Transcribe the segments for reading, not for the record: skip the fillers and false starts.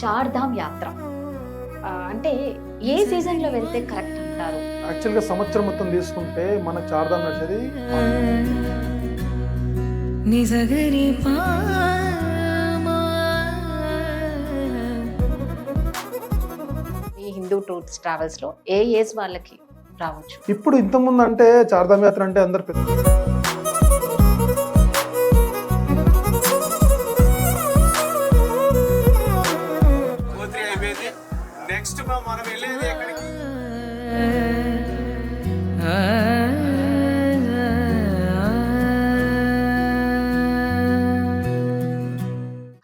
చార్ధామ్ యాత్ర అంటే ఏ సీజన్‌లో వెళ్తే కరెక్ట్ అంటారు? యాక్చువల్‌గా సంవత్సరం మొత్తం తీసుకుంటే మన చార్ధామ్ నడిచేది నిజగరి ఈ హిందూ టూర్స్ ట్రావెల్స్‌లో ఏ ఏజ్ వాళ్ళకి రావచ్చు? ఇప్పుడు ఇంతకుముందు అంటే చార్ధామ్ యాత్ర అంటే అందరు పెద్ద నెక్స్ట్ మనం వెళ్ళేది ఎక్కడికి?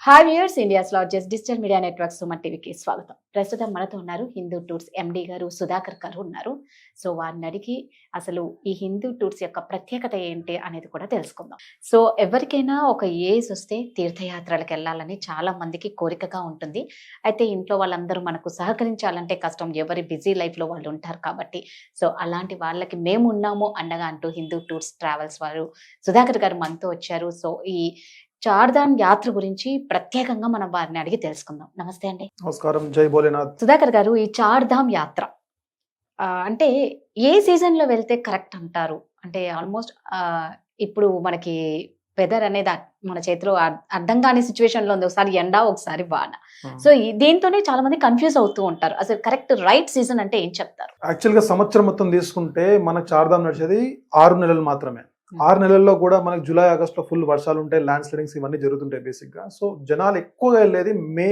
Hi viewers, India's largest digital media network Suman టీవీకి స్వాగతం. ప్రస్తుతం మనతో ఉన్నారు హిందూ టూర్స్ ఎండి గారు సుధాకర్ గారు ఉన్నారు. సో వారిని అడిగి అసలు ఈ హిందూ టూర్స్ యొక్క ప్రత్యేకత ఏంటి అనేది కూడా తెలుసుకుందాం. సో ఎవరికైనా ఒక ఏజ్ వస్తే తీర్థయాత్రలకు వెళ్ళాలని చాలా మందికి కోరికగా ఉంటుంది. అయితే ఇంట్లో వాళ్ళందరూ మనకు సహకరించాలంటే కష్టం, ఎవరి బిజీ లైఫ్లో వాళ్ళు ఉంటారు కాబట్టి. సో అలాంటి వాళ్ళకి మేము ఉన్నాము అండగా అంటూ హిందూ టూర్స్ ట్రావెల్స్ వారు సుధాకర్ గారు మనతో వచ్చారు. సో ఈ చార్ధామ్ యాత్ర గురించి ప్రత్యేకంగా మనం వారిని అడిగి తెలుసుకుందాం. నమస్తే అండి. నమస్కారం, జై భోలేనాథ్. సుధాకర్ గారు, ఈ చార్ధామ్ యాత్ర అంటే ఏ సీజన్ లో వెళ్తే కరెక్ట్ అంటారు? అంటే ఆల్మోస్ట్ ఇప్పుడు మనకి వెదర్ అనేది మన చేతిలో అర్థం కాని సిచ్యువేషన్ లో ఉంది. ఒకసారి ఎండ, ఒకసారి వాన. సో దీంతోనే చాలా మంది కన్ఫ్యూజ్ అవుతూ ఉంటారు. అసలు కరెక్ట్ రైట్ సీజన్ అంటే ఏం చెప్తారు? యాక్చువల్గా సంవత్సరం మొత్తం తీసుకుంటే మనకు చార్ధామ్ నడిచేది 6 నెలలు మాత్రమే. 6 నెలల్లో కూడా మనకి జూలై ఆగస్ట్లో ఫుల్ వర్షాలు ఉంటాయి, ల్యాండ్ స్లైడింగ్స్ ఇవన్నీ జరుగుతుంటాయి బేసిక్గా. సో జనాలు ఎక్కువగా వెళ్ళేది May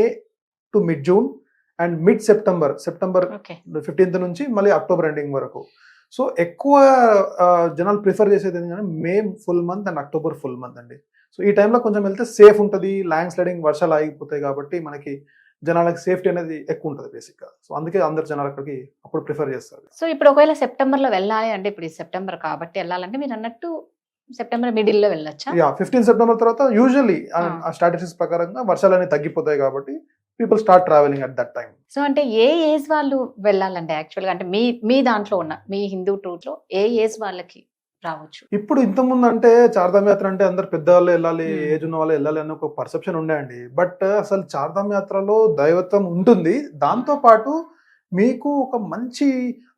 to mid June and mid September 15th నుంచి మళ్ళీ అక్టోబర్ ఎండింగ్ వరకు. సో ఎక్కువ జనాలు ప్రిఫర్ చేసేది ఏంటంటే May full month and October full month అండి. సో ఈ టైంలో కొంచెం వెళ్తే సేఫ్ ఉంటుంది, ల్యాండ్ స్లైడింగ్ వర్షాలు ఆగిపోతాయి కాబట్టి మనకి జనాలకి సేఫ్టీ అనేది ఎక్కువ ఉంటుంది బేసిక్గా. సో అందుకే అందరు జనాలు అక్కడికి అప్పుడు ప్రిఫర్ చేస్తారు. సో ఇప్పుడు ఒకవేళ సెప్టెంబర్ లో వెళ్ళాలి అంటే, ఇప్పుడు ఈ సెప్టెంబర్ కాబట్టి వెళ్ళాలంటే మీరు అన్నట్టు సెప్టెంబర్ మిడిల్ లో వెళ్ళొచ్చా? 15 సెప్టెంబర్ తర్వాత యూజువల్లీ ఆ స్టాటిస్టిక్స్ ప్రకారంగా వర్షాలు అనేవి తగ్గిపోతాయి కాబట్టి people start travelling at that time. So అంటే ఏ ఏజ్ వాళ్ళు వెళ్ళాలంటే యాక్చువల్గా, అంటే మీ దాంట్లో ఉన్న మీ హిందూ టూర్ లో ఏ ఏజ్ వాళ్ళకి రావచ్చు? ఇప్పుడు ఇంతకుముందు అంటే చార్ధామ్ యాత్ర అంటే అందరు పెద్దవాళ్ళు వెళ్ళాలి, ఏజ్ ఉన్న వాళ్ళు వెళ్ళాలి అన్న ఒక పర్సెప్షన్ ఉండేయండి. బట్ అసలు చార్ధామ్ యాత్రలో దైవత్వం ఉంటుంది. దాంతో పాటు మీకు ఒక మంచి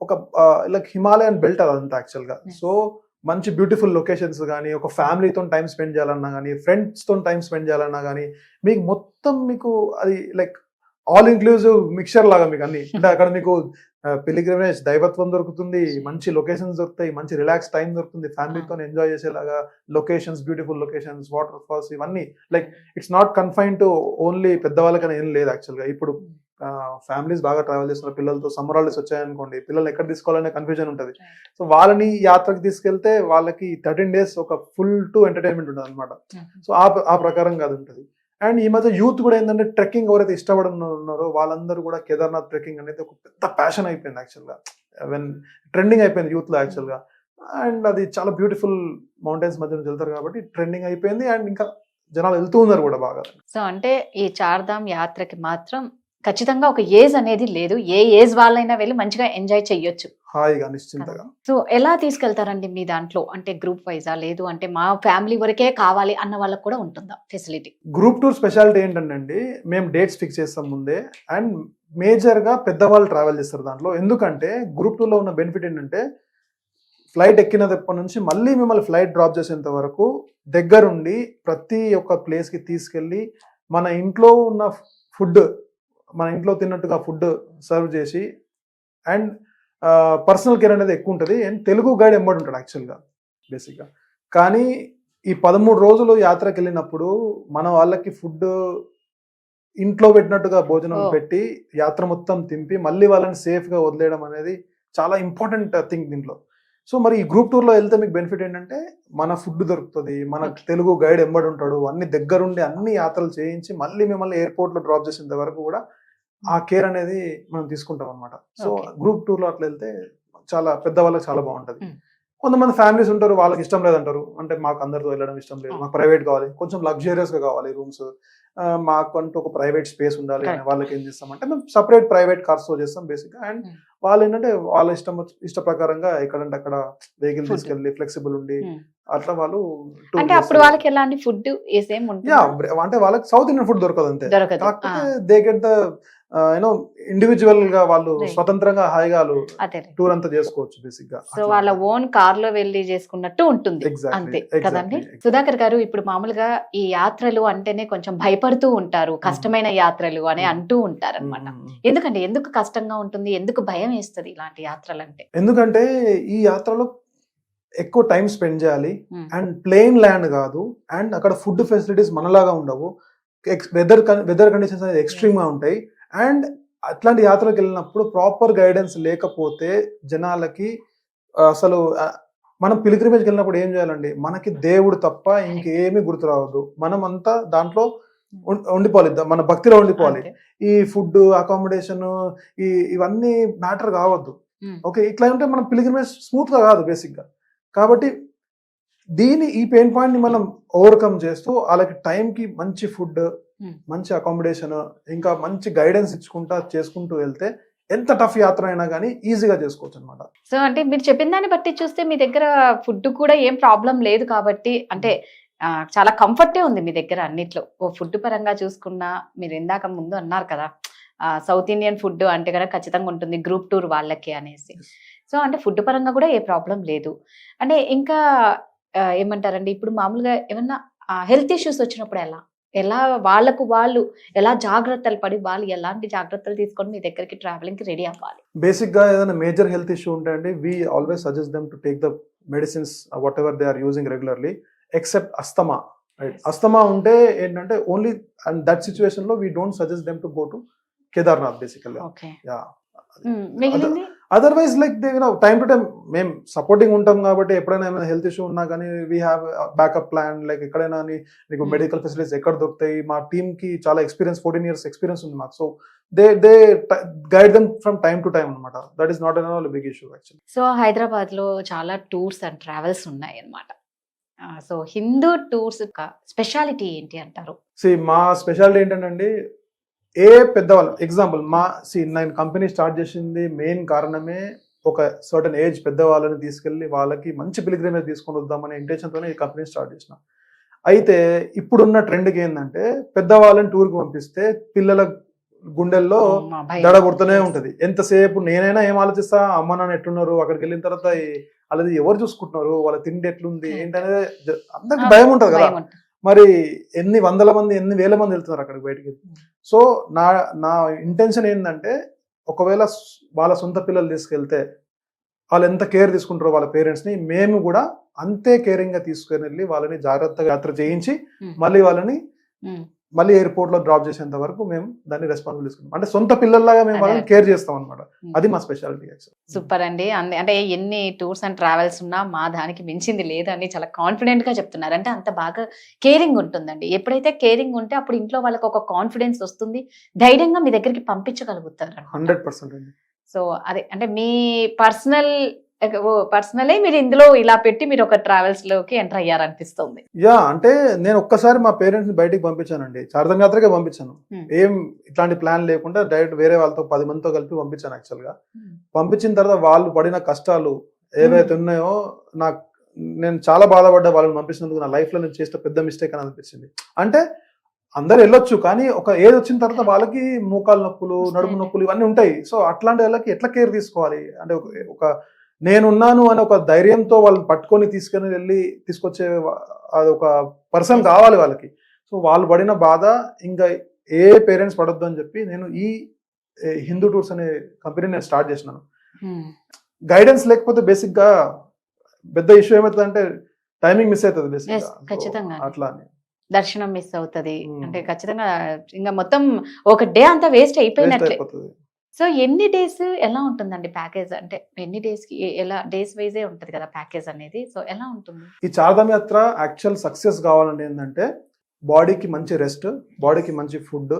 ఒక లైక్ హిమాలయన్ బెల్ట్ అదంతా యాక్చువల్గా. సో మంచి బ్యూటిఫుల్ లొకేషన్స్ కానీ, ఒక ఫ్యామిలీతో టైం స్పెండ్ చేయాలన్నా కానీ, ఫ్రెండ్స్తో టైం స్పెండ్ చేయాలన్నా కానీ, మీకు మొత్తం మీకు అది లైక్ ఆల్ ఇంక్లూజివ్ మిక్చర్ లాగా మీకు అన్ని. అంటే అక్కడ మీకు పిలిగ్రిమేజ్ దైవత్వం దొరుకుతుంది, మంచి లొకేషన్స్ దొరుకుతాయి, మంచి రిలాక్స్ టైం దొరుకుతుంది, ఫ్యామిలీతో ఎంజాయ్ చేసేలాగా locations, beautiful locations, water falls ఇవన్నీ. Like it's not confine to only పెద్దవాళ్ళకని ఏం లేదు యాక్చువల్గా. ఇప్పుడు ఫ్యామిలీస్ బాగా ట్రావెల్ చేస్తున్నారు, పిల్లలతో సమ్మర్ హాలిడేస్ వచ్చాయనుకోండి, పిల్లల్ని ఎక్కడ తీసుకోవాలనే కన్ఫ్యూజన్ ఉంటుంది. సో వాళ్ళని యాత్రకి తీసుకెళ్తే వాళ్ళకి 13 days ఒక ఫుల్ టు ఎంటర్టైన్మెంట్ ఉంటుంది అనమాట. సో ఆ ప్రకారంగా అది ఉంటుంది. అండ్ ఈ మధ్య యూత్ కూడా ఏంటంటే ట్రెక్కింగ్ ఎవరైతే ఇష్టపడుతున్నారో వాళ్ళందరూ కూడా కేదార్నాథ్ ట్రెక్కింగ్ అనేది ఒక పెద్ద ప్యాషన్ అయిపోయింది యాక్చువల్గా. ట్రెండింగ్ అయిపోయింది యూత్లో యాక్చువల్గా. అండ్ అది చాలా బ్యూటిఫుల్ మౌంటైన్స్ మధ్య నుంచి వెళ్తారు కాబట్టి ట్రెండింగ్ అయిపోయింది. అండ్ ఇంకా జనాలు వెళ్తూ ఉన్నారు కూడా బాగా. సో అంటే ఈ చార్ధామ్ యాత్రకి మాత్రం ఖచ్చితంగా ఒక ఏజ్ అనేది లేదు, ఏ ఏజ్ వాళ్ళైనా వెళ్ళి మంచిగా ఎంజాయ్ చెయ్యొచ్చు హాయిగా, నిశ్చింతగా. సో ఎలా తీసుకెళ్తారండి మీ దాంట్లో? అంటే గ్రూప్ వైజా, లేదు అంటే మా ఫ్యామిలీ వరకే కావాలి అన్న వాళ్ళకి కూడా ఉంటుందా ఫెసిలిటీ? గ్రూప్ టూర్ స్పెషాలిటీ ఏంటంటే మేము డేట్స్ ఫిక్స్ చేస్తాం ముందే. అండ్ మేజర్గా పెద్దవాళ్ళు ట్రావెల్ చేస్తారు దాంట్లో. ఎందుకంటే గ్రూప్ టూర్లో ఉన్న బెనిఫిట్ ఏంటంటే ఫ్లైట్ ఎక్కినప్పటి నుంచి మళ్ళీ మిమ్మల్ని ఫ్లైట్ డ్రాప్ చేసేంత వరకు దగ్గరుండి ప్రతి ఒక్క ప్లేస్కి తీసుకెళ్ళి మన ఇంట్లో ఉన్న ఫుడ్, మన ఇంట్లో తిన్నట్టుగా ఫుడ్ సర్వ్ చేసి, అండ్ పర్సనల్ కేర్ అనేది ఎక్కువ ఉంటుంది. అండ్ తెలుగు గైడ్ ఎంబడి ఉంటాడు యాక్చువల్గా బేసిక్గా. కానీ ఈ 13 రోజులు యాత్రకి వెళ్ళినప్పుడు మన వాళ్ళకి ఫుడ్ ఇంట్లో పెట్టినట్టుగా భోజనం పెట్టి యాత్ర మొత్తం తింపి మళ్ళీ వాళ్ళని సేఫ్గా వదిలేయడం అనేది చాలా ఇంపార్టెంట్ థింగ్ దీంట్లో. సో మరి ఈ గ్రూప్ టూర్లో వెళ్తే మీకు బెనిఫిట్ ఏంటంటే మన ఫుడ్ దొరుకుతుంది, మన తెలుగు గైడ్ ఎంబడి ఉంటాడు, అన్ని దగ్గరుండి అన్ని యాత్రలు చేయించి మళ్ళీ మిమ్మల్ని ఎయిర్పోర్ట్లో డ్రాప్ చేసేంత వరకు కూడా ఆ కేర్ అనేది మనం తీసుకుంటాం అనమాట. సో గ్రూప్ టూర్లో అట్లా వెళ్తే చాలా పెద్దవాళ్ళకి చాలా బాగుంటుంది. కొంతమంది ఫ్యామిలీస్ ఉంటారు, వాళ్ళకి ఇష్టం లేదంటారు, అంటే మాకు అందరితో వెళ్ళడం ఇష్టం లేదు, మాకు ప్రైవేట్ కావాలి, కొంచెం లగ్జరియస్ గా కావాలి రూమ్స్, మాకంటూ ఒక ప్రైవేట్ స్పేస్ ఉండాలి అని వాళ్ళకి ఏం చేస్తామంటే మేము సపరేట్ ప్రైవేట్ కార్స్ తో చేస్తాం బేసిక్ గా. అండ్ వాళ్ళు ఏంటంటే వాళ్ళ ఇష్ట ప్రకారంగా ఎక్కడంటే అక్కడ వెహికల్ తీసుకెళ్ళి ఫ్లెక్సిబుల్ ఉండి అట్లా వాళ్ళు అంటే అప్పుడు వాళ్ళకి ఎలాంటి ఫుడ్ సేమ్ ఉంటుంది? అంటే వాళ్ళకి సౌత్ ఇండియన్ ఫుడ్ దొరకదు అంతే, దొరకదు. కాకపోతే they get the you know individual గా వాళ్ళు స్వతంత్రంగా హాయిగా టూర్ అంతా చేసుకోవచ్చు బేసిక్ గా. సో వాళ్ళ ఓన్ కార్ లో వెళ్ళి చేసుకున్నట్టు ఉంటుంది అంతే కదండి. సుధాకర్ గారు, ఇప్పుడు మామూలుగా ఈ యాత్రలు అంటేనే కొంచెం భయపడుతూ ఉంటారు, కష్టమైన యాత్రలు అని అంటూ ఉంటారు అనమాట. ఎందుకంటే ఎందుకు కష్టంగా ఉంటుంది, ఎందుకు భయం వేస్తుంది ఇలాంటి యాత్రలు అంటే? ఎందుకంటే ఈ యాత్రలో ఎక్కువ టైం స్పెండ్ చేయాలి, అండ్ ప్లెయిన్ ల్యాండ్ కాదు, అండ్ అక్కడ ఫుడ్ ఫెసిలిటీస్ మనలాగా ఉండవు, వెదర్ కండిషన్స్ అనేది ఎక్స్ట్రీమ్ గా ఉంటాయి. అండ్ అట్లాంటి యాత్రలకు వెళ్ళినప్పుడు ప్రాపర్ గైడెన్స్ లేకపోతే జనాలకి అసలు మనం పిలిగ్రిమేజ్కి వెళ్ళినప్పుడు ఏం చేయాలండి, మనకి దేవుడు తప్ప ఇంకేమీ గుర్తు రావద్దు, మనం అంతా దాంట్లో ఉండిపోవాలి, మన భక్తిలో ఉండిపోవాలి. ఈ ఫుడ్ అకామిడేషన్ ఇవన్నీ మ్యాటర్ కావద్దు. ఓకే, ఇట్లా ఉంటే మనం పిలిగ్రిమేజ్ స్మూత్ గా కాదు బేసిక్ గా. కాబట్టి ఈ పెయిన్ పాయింట్ ని మనం ఓవర్కమ్ చేస్తూ వాళ్ళకి టైంకి మంచి ఫుడ్, మంచి అకామిడేషన్, ఇంకా మంచి గైడెన్స్ ఇచ్చుకుంటా చేసుకుంటూ వెళ్తే ఎంత టఫ్ యాత్ర అయినా కానీ ఈజీగా చేసుకోవచ్చు అనమాట. సో అంటే మీరు చెప్పిన దాన్ని బట్టి చూస్తే మీ దగ్గర ఫుడ్ కూడా ఏం ప్రాబ్లం లేదు కాబట్టి, అంటే చాలా కంఫర్టే ఉంది మీ దగ్గర అన్నిట్లో. ఓ ఫుడ్ పరంగా చూసుకున్నా, మీరు ఇందాక ముందు అన్నారు కదా సౌత్ ఇండియన్ ఫుడ్ అంటే కనుక ఖచ్చితంగా ఉంటుంది గ్రూప్ టూర్ వాళ్ళకి అనేసి. సో అంటే ఫుడ్ పరంగా కూడా ఏ ప్రాబ్లం లేదు. అంటే ఇంకా ఏమంటారండి, ఇప్పుడు మామూలుగా ఏమన్నా హెల్త్ ఇష్యూస్ వచ్చినప్పుడు ఎలా వాళ్ళు ఎలా జాగ్రత్తలు పడి, వాళ్ళు ఎలాంటి జాగ్రత్తలు తీసుకొని మీ దగ్గరికి ట్రావెలింగ్ కి రెడీ అవ్వాలి? బేసిక్ గా ఏదైనా మేజర్ హెల్త్ ఇష్యూ ఉంటే అండి, we always suggest them to take the medicines whatever they are using regularly, except asthma. Right, asthma ఉంటే ఏంటంటే ఓన్లీ అండ్ దట్ సిచ్యువేషన్ లో we don't suggest them to go to Kedarnath basically. Otherwise like time to time మేము supporting ఉంటాం కాబట్టి ఎప్పుడైనా ఏమైనా health issue ఉన్నా కానీ we have backup plan. Like ఎక్కడైనా మీకు మెడికల్ ఫెసిలిటీస్ ఎక్కడ దొరుకుతాయి, మా టీమ్ కి చాలా ఎక్స్పీరియన్స్, 14 years ఎక్స్పీరియన్స్ ఉంది మాకు. So they guide them from time to time అనమాట. That is not an big issue actually. So Hyderabad లో చాలా టూర్స్ అండ్ ట్రావెల్స్ ఉన్నాయి అన్నమాట. సో హిందూ టూర్స్ స్పెషాలిటీ ఏంటి అంటారు? మా స్పెషాలిటీ ఏంటంటే, ఏ పెద్దవాళ్ళు ఎగ్జాంపుల్ నేను కంపెనీ స్టార్ట్ చేసింది మెయిన్ కారణమే ఒక సర్టన్ ఏజ్ పెద్దవాళ్ళని తీసుకెళ్లి వాళ్ళకి మంచి పిలిగ్రిమేజ్ తీసుకొని వద్దామనే ఇంటెన్షన్తోనే ఈ కంపెనీ స్టార్ట్ చేసిన. అయితే ఇప్పుడున్న ట్రెండ్కి ఏంటంటే, పెద్దవాళ్ళని టూర్కి పంపిస్తే పిల్లల గుండెల్లో దడ కొడుతూనే ఉంటది. ఎంతసేపు నేనైనా ఏం ఆలోచిస్తా, అమ్మ నాన్న ఎట్లున్నారు, అక్కడికి వెళ్ళిన తర్వాత వాళ్ళది ఎవరు చూసుకుంటున్నారు, వాళ్ళ తిండి ఎట్లుంది ఏంటనేది అందరికి భయం ఉంటది కదా. మరి ఎన్ని వందల మంది, ఎన్ని వేల మంది వెళ్తున్నారు అక్కడికి బయటికి. సో నా ఇంటెన్షన్ ఏంటంటే, ఒకవేళ వాళ్ళ సొంత పిల్లలు తీసుకెళ్తే వాళ్ళు ఎంత కేర్ తీసుకుంటారో వాళ్ళ పేరెంట్స్ ని, మేము కూడా అంతే కేరింగ్ గా తీసుకుని వెళ్ళి వాళ్ళని జాగ్రత్తగా యాత్ర చేయించి మళ్ళీ వాళ్ళని మళ్ళీ ఎయిర్పోర్ట్ లో డ్రాప్ చేసేంత వరకు మేము దాన్ని రెస్పాన్సిబుల్ తీసుకుంటాం. అంటే సొంత పిల్లల్లాగా మేము వాళ్ళని కేర్ చేస్తాం అనమాట. అది మా స్పెషాలిటీ. సూపర్ అండి. అంటే ఎన్ని టూర్స్ అండ్ ట్రావెల్స్ ఉన్నా మా దానికి మించింది లేదని చాలా కాన్ఫిడెంట్ గా చెప్తున్నారు. అంటే అంత బాగా కేరింగ్ ఉంటుందండి. ఎప్పుడైతే కేరింగ్ ఉంటే అప్పుడు ఇంట్లో వాళ్ళకి ఒక కాన్ఫిడెన్స్ వస్తుంది, ధైర్యంగా మీ దగ్గరికి పంపించగలుగుతారు. 100% అండి. సో అదే అంటే మీ పర్సనలే మీరు ఇందులో ఇలా పెట్టి మీరు ఒక ట్రావెల్స్ లోకి ఎంటర్ అయ్యారనిపిస్తుంది. అంటే నేను ఒక్కసారి మా పేరెంట్స్ ని బయటికి పంపించానండి, చార్ధామ్ యాత్రకే పంపించాను. ఏం ఇట్లాంటి ప్లాన్ లేకుండా డైరెక్ట్ వేరే వాళ్ళతో 10 మందితో కలిపి పంపించాను. యాక్చువల్ గా పంపించిన తర్వాత వాళ్ళు పడిన కష్టాలు ఏవైతే ఉన్నాయో నేను చాలా బాధపడ్డా. వాళ్ళని పంపించినందుకు నా లైఫ్ లో నేను చేసిన పెద్ద మిస్టేక్ అని అనిపించింది. అంటే అందరు వెళ్ళొచ్చు, కానీ ఒక ఏజ్ వచ్చిన తర్వాత వాళ్ళకి మోకాలు నొప్పులు, నడుము నొప్పులు ఇవన్నీ ఉంటాయి. సో అట్లాంటి వాళ్ళకి ఎట్లా కేర్ తీసుకోవాలి అంటే, ఒక నేనున్నాను అని ఒక ధైర్యంతో వాళ్ళని పట్టుకొని తీసుకొచ్చే అది ఒక పర్సన్ కావాలి వాళ్ళకి. సో వాళ్ళు పడిన బాధ ఇంకా ఏ పేరెంట్స్ పడొద్దు అని చెప్పి నేను ఈ హిందూ టూర్స్ అనే కంపెనీ నేను స్టార్ట్ చేసినాను. గైడెన్స్ లేకపోతే బేసిక్ గా పెద్ద ఇష్యూ ఏమవుతుంది, టైమింగ్ మిస్ అవుతుంది బేసిక్ గా. అట్లా దర్శనం మిస్ అవుతుంది అంటే ఖచ్చితంగా ఇంకా మొత్తం ఒక డే అంతా వేస్ట్ అయిపోయినట్లే. సో ఎన్ని డేస్ ఎలా ఉంటుందండి ప్యాకేజ్? అంటే ఎన్ని డేస్ కి ఎలా డేస్ వైజే ఉంటది కదా ప్యాకేజ్ అనేది. సో ఎలా ఉంటుంది ఈ చార్ధామ్ యాత్ర? యాక్చువల్ సక్సెస్ కావాలంటే ఏంటంటే, బాడీకి మంచి రెస్ట్, బాడీకి మంచి food,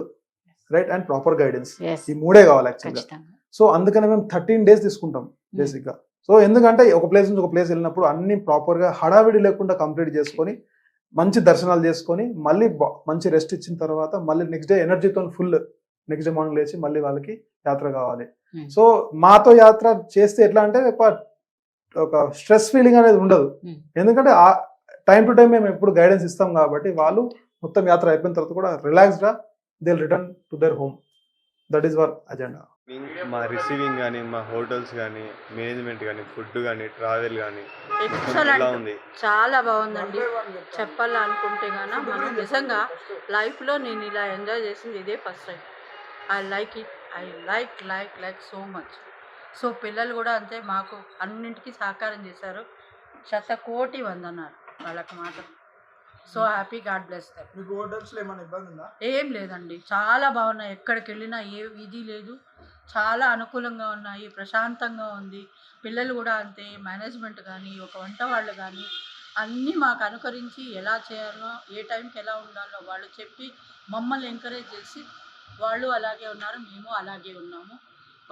right, and proper guidance. ఈ 3 కావాలి యాక్చువల్ గా. సో అందుకనే మేము 13 days తీసుకుంటాం బేసిక్ గా. సో ఎందుకంటే ఒక ప్లేస్ నుంచి ఒక ప్లేస్ వెళ్ళినప్పుడు అన్ని ప్రాపర్గా హడావిడి లేకుండా కంప్లీట్ చేసుకొని మంచి దర్శనాలు చేసుకొని మళ్ళీ మంచి రెస్ట్ ఇచ్చిన తర్వాత మళ్ళీ నెక్స్ట్ డే ఎనర్జీతో ఫుల్ నెక్స్ట్ డే మార్నింగ్ లేచి మళ్ళీ వాళ్ళకి యాత్ర కావాలి. సో మాతో యాత్ర చేస్తే ఎట్లా అంటే ఒక స్ట్రెస్ ఫీలింగ్ అనేది ఉండదు. ఎందుకంటే టైం టు టైం మేము ఎప్పుడు గైడెన్స్ ఇస్తాం కాబట్టి వాళ్ళు మొత్తం యాత్ర అయిపోయిన తర్వాత కూడా రిలాక్స్డ్గా they return to their home. That is our agenda. మా రిసీవింగ్ కానీ, మా హోటల్స్ కానీ, మేనేజ్మెంట్ కానీ, ఫుడ్ కానీ, ట్రావెల్ కానీ ఎక్సలెంట్, చాలా బాగుందండి. చెప్పాలనుకుంటే గాన మనం నిజంగా లైఫ్లో నేను ఇలా ఎంజాయ్ చేసింది ఇదే first time. I like it, I like so much. So పిల్లలు కూడా అంతే, మాకు అన్నింటికీ సహకారం చేశారు. 100,000,000 వందనాలు వాళ్ళకి మాత్రం. So happy, God bless them. మీకు హోటల్స్లో ఏమైనా ఇబ్బంది ఉందా? ఏం లేదండి, చాలా బాగున్నాయి. ఎక్కడికి వెళ్ళినా ఏ ఇది లేదు, చాలా అనుకూలంగా ఉన్నాయి, ప్రశాంతంగా ఉంది. పిల్లలు కూడా అంతే, మేనేజ్మెంట్ కానీ ఒక వంట వాళ్ళు కానీ అన్నీ మాకు అనుకరించి ఎలా చేయాలో, ఏ టైంకి ఎలా ఉండాలో వాళ్ళు చెప్పి మమ్మల్ని ఎంకరేజ్ చేసి వాళ్ళు అలాగే ఉన్నారు, మేము అలాగే ఉన్నాము.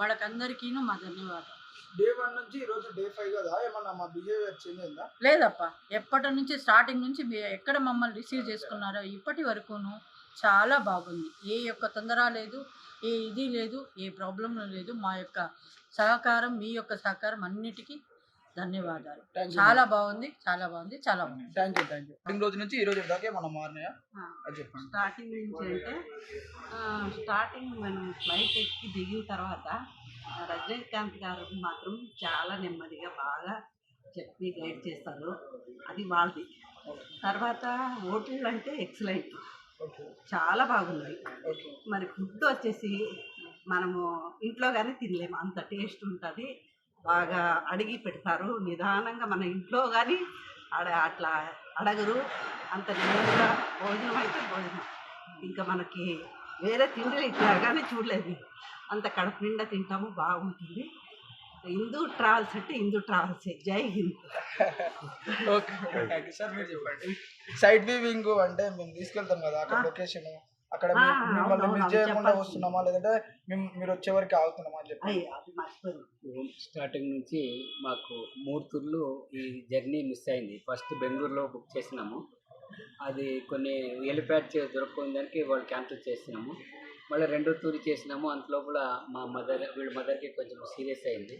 వాళ్ళకందరికీను మా ధన్యవాదాలు. డే 1 నుంచి ఈరోజు డే 5 కదా, ఏమన్నా మా బిహేవియర్ చేంజ్ అయిందా? లేదప్ప, ఎప్పటి నుంచి స్టార్టింగ్ నుంచి ఎక్కడ మమ్మల్ని రిసీవ్ చేసుకున్నారో ఇప్పటి వరకును చాలా బాగుంది. ఏ యొక్క తొందర లేదు, ఏ ఇది లేదు, ఏ ప్రాబ్లం లేదు. మా యొక్క సహకారం, మీ యొక్క సహకారం అన్నిటికీ ధన్యవాదాలు. చాలా బాగుంది, చాలా బాగుంది, చాలా బాగుంది. Thank you. స్టార్టింగ్ రోజు నుంచి ఈ రోజు దాకా మనం మారినాయా అది చెప్పండి. స్టార్టింగ్ నుంచి అంటే స్టార్టింగ్ మనం ఫ్లైట్ ఎక్కి దిగిన తర్వాత రజనీకాంత్ గారు మాత్రం చాలా నెమ్మదిగా బాగా చెప్పి గైడ్ చేస్తారు, అది వాళ్ళది. తర్వాత హోటల్ అంటే ఎక్సలెంట్, చాలా బాగున్నాయి. మరి ఫుడ్ వచ్చేసి మనము ఇంట్లో కానీ తినలేము, అంత టేస్ట్ ఉంటుంది. బాగా అడిగి పెడతారు నిదానంగా, మన ఇంట్లో కానీ అట్లా అడగరు. అంత నెమ్మదిగా భోజనం అయితే భోజనం, ఇంకా మనకి వేరే తిండిలు ఇట్లా కానీ చూడలేదు. అంత కడుపు నిండా తింటాము, బాగుంటుంది. హిందూ ట్రావెల్స్ అంటే హిందూ ట్రావెల్సే. జై Hind. Okay, thank you sir. మీరు చెప్పండి, సైట్ వ్యూవింగ్ అంటే మేము తీసుకెళ్తాం కదా అక్కడ లొకేషన్, అక్కడ మిమ్మల్ని మిస్ చేయకుండా వస్తున్నామా లేదంటే మీరు వచ్చే వరకు ఆగుతున్నామా అని చెప్పి. అది మర్చిపోయింది. స్టార్టింగ్ నుంచి మాకు 3 తూర్లు ఈ జర్నీ మిస్ అయింది. ఫస్ట్ బెంగళూరులో బుక్ చేసినాము, అది కొన్ని హెలిప్యాడ్ దొరకని దానికి వాళ్ళు క్యాన్సిల్ చేసినాము. మళ్ళీ 2వ తూరి చేసినాము, అంతలో కూడా మా వీళ్ళ మదర్కి కొంచెం సీరియస్ అయింది.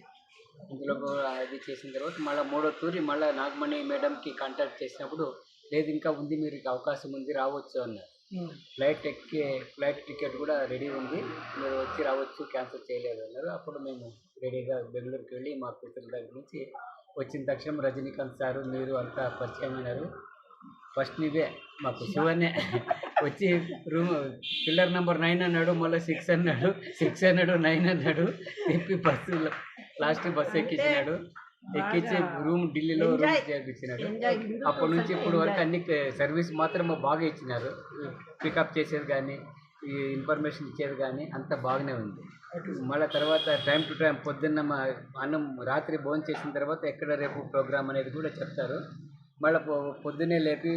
అందులో కూడా అది చేసిన తర్వాత మళ్ళీ 3వ తూరి మళ్ళీ నాగమణి మేడంకి కాంటాక్ట్ చేసినప్పుడు, లేదు ఇంకా ఉంది, మీరు అవకాశం ఉంది, రావచ్చు అన్నారు. ఫ్లైట్ టికెట్ కూడా రెడీ ఉంది, మీరు వచ్చి రావచ్చు, క్యాన్సిల్ చేయలేదు అన్నారు. అప్పుడు మేము రెడీగా బెంగళూరుకి వెళ్ళి మా కూతురు దగ్గర నుంచి వచ్చిన తక్షణం రజనీకాంత్ సారు మీరు అంతా పరిచయం అయినారు. ఫస్ట్ ఇదే మాకు శివనే వచ్చి రూమ్ పిల్లర్ నెంబర్ 9 అన్నాడు, మళ్ళీ 6 అన్నాడు, 6 అన్నాడు, 9 అన్నాడు, తిప్పి లాస్ట్ బస్సు ఎక్కించినాడు. ఎక్కించి ఢిల్లీలో రూమ్ చేర్పించినాడు. అప్పటి నుంచి ఇప్పుడు వరకు అన్ని సర్వీస్ మాత్రం బాగా ఇచ్చినారు. పికప్ చేసేది కానీ, ఈ ఇన్ఫర్మేషన్ ఇచ్చేది కానీ అంతా బాగానే ఉంది. మళ్ళీ తర్వాత టైం టు టైం పొద్దున్న అన్నం రాత్రి భోజనం చేసిన తర్వాత ఎక్కడ రేపు ప్రోగ్రామ్ అనేది కూడా చెప్తారు. మళ్ళీ పొద్దున్నే లేపి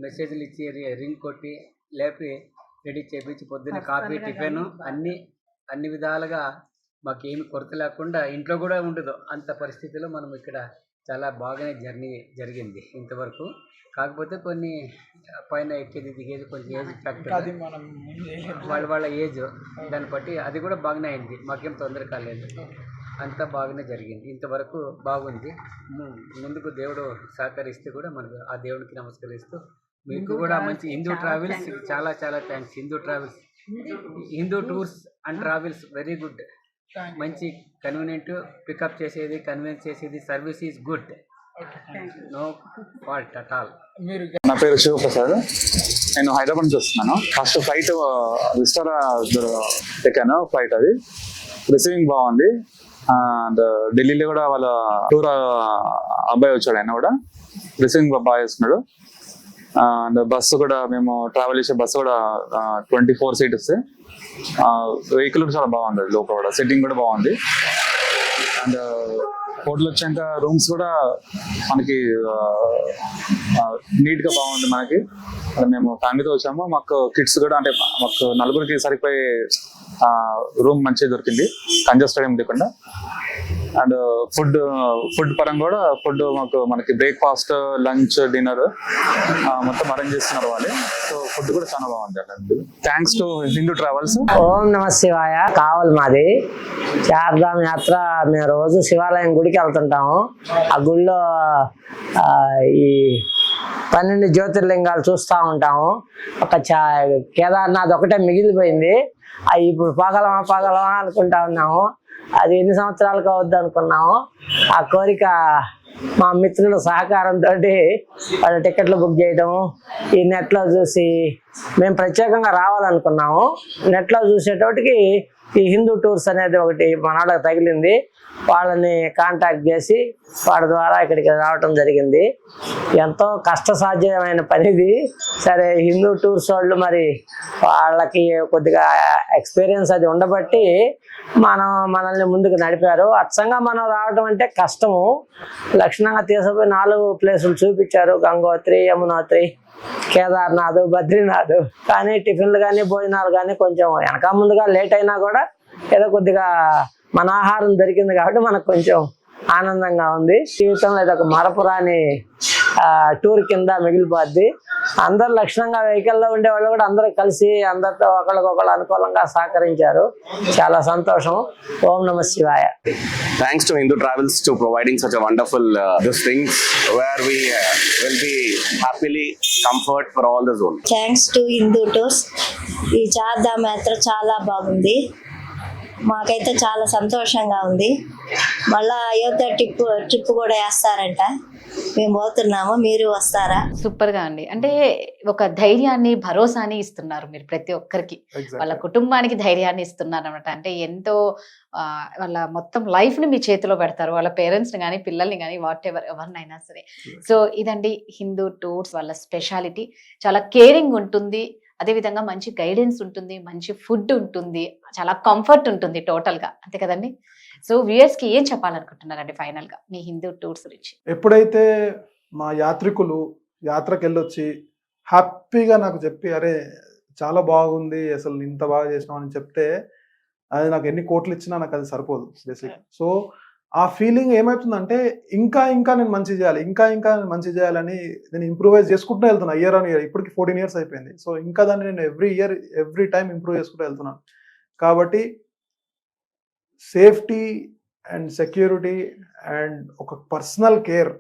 మెసేజ్లు ఇచ్చి రింగ్ కొట్టి లేపి రెడీ చేయించి పొద్దున్నే కాఫీ, టిఫిన్ అన్ని విధాలుగా మాకేమి కొరత లేకుండా ఇంట్లో కూడా ఉండదు అంత పరిస్థితిలో మనం ఇక్కడ చాలా బాగానే జర్నీ జరిగింది ఇంతవరకు. కాకపోతే కొన్ని పైన ఎక్కేది దిగేది కొంచెం ఏజ్ ఫ్యాక్టర్, వాళ్ళ ఏజ్ దాన్ని బట్టి అది కూడా బాగానే అయింది, మాకేం తొందర కాలేదు, అంతా బాగానే జరిగింది. ఇంతవరకు బాగుంది. ముందుకు దేవుడు సహకరిస్తే కూడా మనకు ఆ దేవుడికి నమస్కరిస్తూ మీకు కూడా మంచి హిందూ ట్రావెల్స్ చాలా చాలా thanks. Hindu tours and travels very good, మంచి కన్వీనియంట్, పికప్ చేసేది, కన్వీన్స్ చేసేది, service is good, no fault at all. నా పేరు శివప్రసాద్, నేను హైదరాబాద్ నుంచి వస్తున్నాను. ఫస్ట్ ఫ్లైట్ విస్తారా ఎక్కాను ఫ్లైట్, అది రిసీవింగ్ బాగుంది. అండ్ ఢిల్లీలో కూడా వాళ్ళ టూర్ అబ్బాయి వచ్చాడు, ఆయన కూడా రిసీవింగ్ బాగా చేస్తున్నాడు. అండ్ బస్సు కూడా మేము ట్రావెల్ చేసే బస్సు కూడా 24 సీట్స్, వెహికల్ చాలా బాగుంది, లోపల కూడా సిట్టింగ్ కూడా బాగుంది. అండ్ హోటల్ వచ్చాక రూమ్స్ కూడా మనకి నీట్గా బాగుంది. మనకి మేము ఫ్యామిలీతో వచ్చాము, మాకు కిడ్స్ కూడా అంటే మాకు 4గురికి సరిపోయే రూమ్ మంచిగా దొరికింది, కంజెస్టెడ్ ఏం లేకుండా. అండ్ ఫుడ్ పరంగా కూడా మనకి బ్రేక్ఫాస్ట్, లంచ్, డిన్నర్ మొత్తం అరేంజ్ చేస్తున్నారు వాళ్ళు. సో ఫుడ్ కూడా చాలా బాగుంది. Thanks to Hindu Travels. ఓం నమ శివాయ. కావాలి మాది చార్ధామ్ యాత్ర. మేము రోజు శివాలయం గుడికి వెళ్తుంటాము. ఆ గుడిలో ఈ 12 జ్యోతిర్లింగాలు చూస్తూ ఉంటాము. ఒక కేదార్నాథ్ ఒకటే మిగిలిపోయింది. అది ఇప్పుడు పగలమా అనుకుంటా ఉన్నాము. అది ఎన్ని సంవత్సరాలకు అవుద్ది అనుకున్నాము. ఆ కోరిక మా మిత్రుల సహకారంతో వాళ్ళు టికెట్లు బుక్ చేయడము, ఈ నెట్లో చూసి మేము ప్రత్యేకంగా రావాలనుకున్నాము. నెట్లో చూసేటోటికి ఈ హిందూ టూర్స్ అనేది ఒకటి మనకు తగిలింది. వాళ్ళని కాంటాక్ట్ చేసి వాళ్ళ ద్వారా ఇక్కడికి రావటం జరిగింది. ఎంతో కష్టసాధ్యమైన పని ఇది. సరే, హిందూ టూర్స్ వాళ్ళు మరి వాళ్ళకి కొద్దిగా ఎక్స్పీరియన్స్ అది ఉండబట్టి మనల్ని ముందుకు నడిపారు. అచ్చంగా మనం రావడం అంటే కష్టము. లక్షణంగా తీసుకుపోయి 4 ప్లేసులు చూపించారు: గంగోత్రి, యమునోత్రి, కేదార్నాథ్, బద్రీనాథ్. కానీ టిఫిన్లు కానీ భోజనాలు కానీ కొంచెం వెనక ముందుగా లేట్ అయినా కూడా ఏదో కొద్దిగా మన ఆహారం దొరికింది కాబట్టి మనకు కొంచెం ఆనందంగా ఉంది. జీవితంలో ఇది ఒక మరపురాని టూర్ కింద మిగిలిపోద్ది. అందరు లక్షణంగా వెహికల్లో ఉండేవాళ్ళు కూడా అందరూ కలిసి అందరితో ఒకళ్ళకొకళ్ళు అనుకూలంగా సహకరించారు. చాలా సంతోషం. ఓం నమ శివాయ. Thanks to Hindu Travels to providing such a wonderful this things where we will be happily comfort for all the zone. Thanks to Hindu Tours. ఈ చార్ధామ్ యాత్ర చాలా బాగుంది. మాకైతే చాలా సంతోషంగా ఉంది. మళ్ళా అయోధ్య ట్రిప్ కూడా వేస్తారంట. మేము పోతున్నాము, మీరు వస్తారా? సూపర్ గా అండి. అంటే ఒక ధైర్యాన్ని, భరోసాని ఇస్తున్నారు మీరు ప్రతి ఒక్కరికి. వాళ్ళ కుటుంబానికి ధైర్యాన్ని ఇస్తున్నారు అనమాట. అంటే ఎంతో వాళ్ళ మొత్తం లైఫ్ ని మీ చేతిలో పెడతారు. వాళ్ళ పేరెంట్స్ ని కానీ, పిల్లల్ని కానీ, వాట్ ఎవర్ ఎవరినైనా సరే. సో ఇదండి హిందూ టూర్స్ వాళ్ళ స్పెషాలిటీ. చాలా కేరింగ్ ఉంటుంది, అదేవిధంగా మంచి గైడెన్స్ ఉంటుంది, మంచి ఫుడ్ ఉంటుంది, చాలా కంఫర్ట్ ఉంటుంది టోటల్ గా. అంతే కదండి. సో వ్యూయర్స్ కి ఏం చెప్పాలనుకుంటున్నారండి ఫైనల్ గా మీ హిందూ టూర్స్ గురించి? ఎప్పుడైతే మా యాత్రికులు యాత్రకు వెళ్ళొచ్చి హ్యాపీగా నాకు చెప్పి, అరే చాలా బాగుంది, అసలు ఇంత బాగా చేసినాం అని చెప్తే, అది నాకు ఎన్ని కోట్లు ఇచ్చినా నాకు అది సరిపోదు బేసిక్. సో ఆ ఫీలింగ్ ఏమవుతుందంటే ఇంకా నేను మంచి చేయాలి, ఇంకా నేను మంచి చేయాలని నేను ఇంప్రూవైజ్ చేసుకుంటూ వెళ్తున్నా ఇయర్ ఆన్ ఇయర్. ఇప్పటికి 14 years అయిపోయింది. సో ఇంకా దాన్ని నేను ఎవ్రీ టైం ఇంప్రూవ్ చేసుకుంటూ వెళ్తున్నాను. కాబట్టి సేఫ్టీ అండ్ సెక్యూరిటీ అండ్ ఒక పర్సనల్ కేర్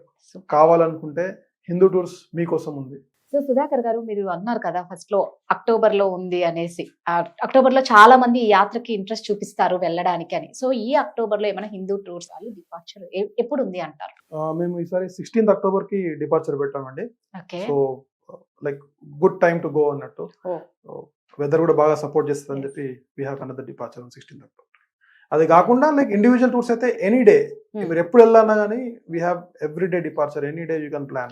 కావాలనుకుంటే హిందూ టూర్స్ మీకోసం ఉంది. సో సుధాకర్ గారు, మీరు అన్నారు కదా ఫస్ట్ లో అక్టోబర్ లో ఉంది అనేసి. అక్టోబర్ లో చాలా మంది ఈ యాత్రకి ఇంట్రెస్ట్ చూపిస్తారు వెళ్ళడానికి అని. సో ఈ అక్టోబర్ లో ఏమైనా హిందూ టూర్స్ వాళ్ళు డిపార్చర్ ఎప్పుడు ఉంది అంటారు? మేము ఈసారి 16th October కి డిపార్చర్ పెట్టామండి. Okay. So like good time to go అన్నట్టు. వెదర్ కూడా బాగా సపోర్ట్ చేస్తుంది అని చెప్పి we have another departure on 16th October. అది కాకుండా లైక్ ఇండివిజువల్ టూర్స్ అయితే ఎనీ డే, మీరు ఎప్పుడు వెళ్ళాలన్నా కానీ we have every day departure, any day you can plan.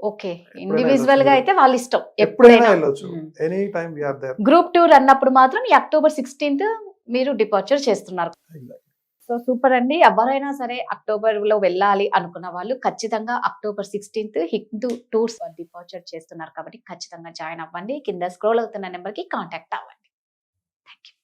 Okay. Individual గా అయితే వాళ్ళ ఇష్టం, ఎప్పుడైనా వెళ్ళొచ్చు, any time we are there. Group tour అన్నప్పుడు మాత్రం ఈ October 16th మీరు డిపార్చర్ చేస్తున్నారు. సో సూపర్ అండి. ఎవరైనా సరే అక్టోబర్ లో వెళ్ళాలి అనుకున్న వాళ్ళు ఖచ్చితంగా October 16th Hindu tours departure చేస్తున్నారు కాబట్టి ఖచ్చితంగా జాయిన్ అవ్వండి. కింద స్క్రోల్ అవుతున్న నెంబర్ కి కాంటాక్ట్ అవ్వండి. Thank you.